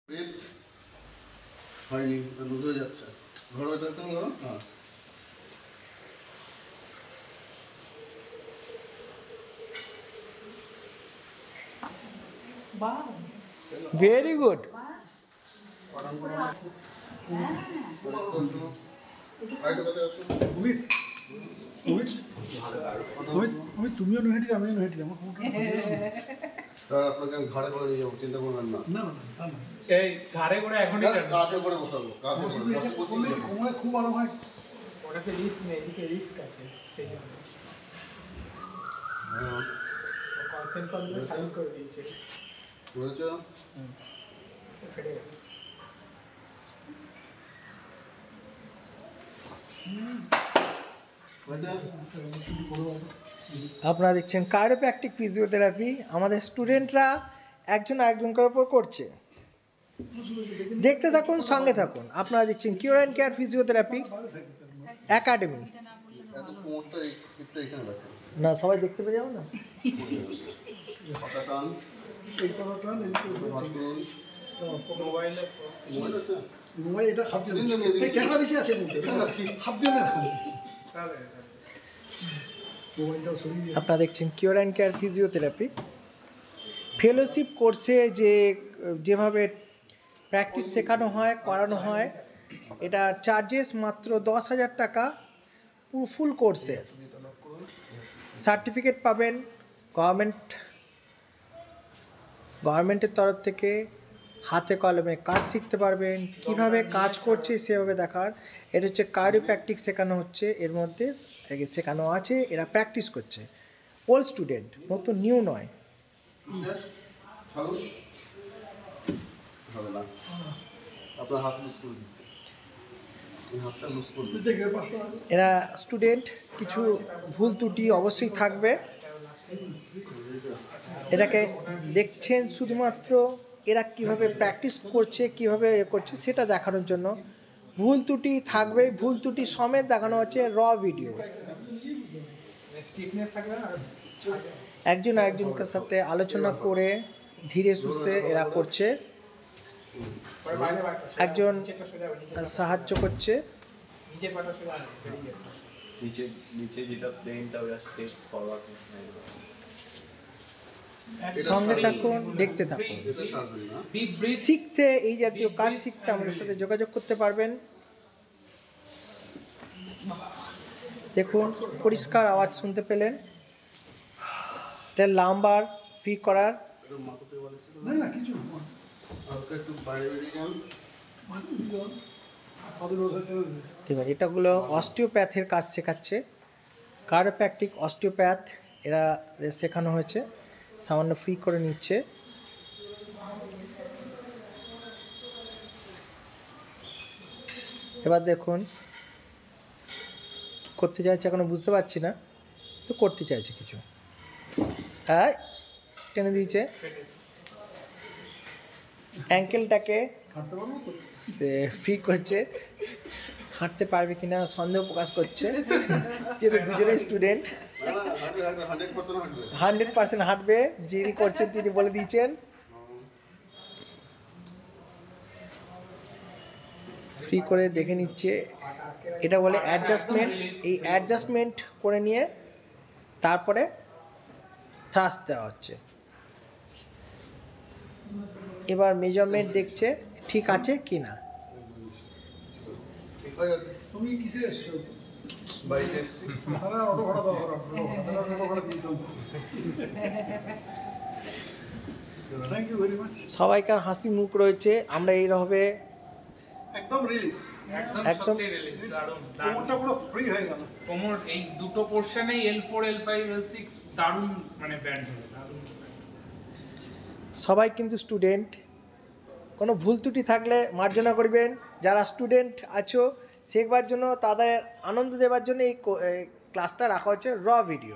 Breadth হয়নি, loose হয়ে যাচ্ছে। ধরো এটা একটু ধরো। হ্যাঁ, ভেরি গুড। তুমিও নহেটি আমিও নহেটি আমার স্যার আপনাকে আমি ঘাড়ে করে নিয়ে যাবো, চিন্তা করবেন না। না না এই ঘাড়ে করে এখনই কাঁধে করে বসাবো, কাঁধে করে বসিয়ে দেবো। কোমরে খুব ভালো হয়। ওটাতে রিস্ক নেই, এদিকে রিস্ক আছে সেই জন্য হ্যাঁ, কনসেন্ট করে সাইড করে দিয়েছে, বুঝেছো? ফেটে গেছে। আপনারা দেখছেন কায়োপ্র্যাকটিক ফিজিওথেরাপি। আমাদের স্টুডেন্টরা একজন আরেকজনকার উপর করছে। দেখতে থাকুন, সঙ্গে থাকুন। আপনারা দেখছেন cure and care physiotherapy academy. এত কোমরটা একটু এখানে রাখেন। না, সবাই দেখতে পেয়ে যাবো না। হাতটা টান, এই করাটান এই ভাঁজ করুন। মোবাইলে মোবাইল আছে? মোবাইল এটা হাত দিয়ে এই ক্যামেরা বেশি আছে বলতে হাত দিয়ে না তাহলে মোবাইলটাও সরিয়ে আপনারা দেখছেন cure and care physiotherapy fellowship কোর্সে যেভাবে প্র্যাকটিস শেখানো হয়, করানো হয়, এটা চার্জেস মাত্র 10,000 টাকা পুরো ফুল কোর্সের। সার্টিফিকেট পাবেন গভর্নমেন্টের তরফ থেকে। হাতে কলমে কাজ শিখতে পারবেন, কিভাবে কাজ করছে সেভাবে দেখার। এটা হচ্ছে কায়োপ্র্যাকটিক শেখানো হচ্ছে, এর মধ্যে শেখানো আছে, এরা প্র্যাকটিস করছে। ওল্ড স্টুডেন্ট, নতুন নিউ নয়। ছাড়ুন। হবে না, আপনার হাত লুজ করে দিচ্ছে, এই হাতটা লুজ করে দিচ্ছে। যে পাঁচটা এরা স্টুডেন্ট, কিছু ভুল ত্রুটি অবশ্যই থাকবে। এটাকে দেখছেন শুধুমাত্র এরা কিভাবে প্র্যাকটিস করছে, কিভাবে করছে সেটা দেখানোর জন্য। ভুল ত্রুটি থাকবে, ভুল ত্রুটি সমেত দেখানো হচ্ছে র ভিডিও। স্টিফনেস থাকবে না, একজন আরেকজনের সাথে আলোচনা করে ধীরে সুস্থে এরা করছে। পরে বাইরে বার করছে। একজন নিচেটা সোজা হবে, নিচে সাহায্য করছে। নিচে পাটা সোজা হবে, বেরিয়ে গেছে। नीचे যেটা প্লেনটা ওটা স্টেপ ফরওয়ার্ড সঙ্গে থাকুন, দেখতে থাকুন। এটা ছাড়বেন না। ডিপ ব্রিথ, শিখতে, এই জাতীয় কাজ শিখতে আমাদের সাথে যোগাযোগ করতে পারবেন। দেখুন, পরিষ্কার আওয়াজ শুনতে পেলেন। এটা লাম্বার ফ্রি করার। এটা মাথাতে বলেছিল না না কিছু না হালকা একটু বাইরে বেরিয়ে যান। এবার এটাগুলো অস্টিওপ্যাথের কাজ শেখাচ্ছে। কায়োপ্র্যাকটিক অস্টিওপ্যাথ এরা শেখানো হয়েছে, সামান্য ফ্রি করে নিচ্ছে। এবার দেখুন কি করতে চাইছে, এখনো বুঝতে পারছি না, তো করতে চাইছে কিছু। হ্যাঁ, টেনে দিয়েছে অ্যাঙ্কেলটাকে, হাঁটতে পারবো তো সে ফ্রি করছে। হাঁটতে পারবে কিনা সন্দেহ প্রকাশ করছে, যেহেতু দুজনেই স্টুডেন্ট। না, না, হাঁটবে, হাঁটবে, 100% হাঁটবে। 100% হাঁটবে, যিনি করছেন তিনি বলে দিয়েছেন। ফ্রি করে দেখে নিচ্ছে, এটা বলে অ্যাডজাস্টমেন্ট। এই অ্যাডজাস্টমেন্ট করে নিয়ে তারপরে থ্রাস্ট দেওয়া হচ্ছে। এবার মেজারমেন্ট দেখছে ঠিক আছে কি না। ঠিক হয়ে গেছে। তুমি কিসে এসছো বাড়িতে এসছি। তারা অটো ভাড়া দাও অটো ভাড়া দিয়ে দাও থ্যাংক ইউ ভেরি মাচ সবাইকার হাসি মুখ রয়েছে। আমরা এইভাবে একদম রিলিজ একদম সত্যি রিলিজ, দারুণ কোমরটা পুরো ফ্রি হয়ে গেল কোমর এই দুটো পোর্শনেই L4 L5 L6 দারুণ, মানে ব্যান্ড হলো, দারুণ। সবাই কিন্তু স্টুডেন্ট, কোনো ভুল ত্রুটি থাকলে মার্জনা করবেন। যারা স্টুডেন্ট আছো, শেখবার জন্য, তাদের আনন্দ দেওয়ার জন্য এই ক্লাসটা রাখা হচ্ছে র ভিডিও।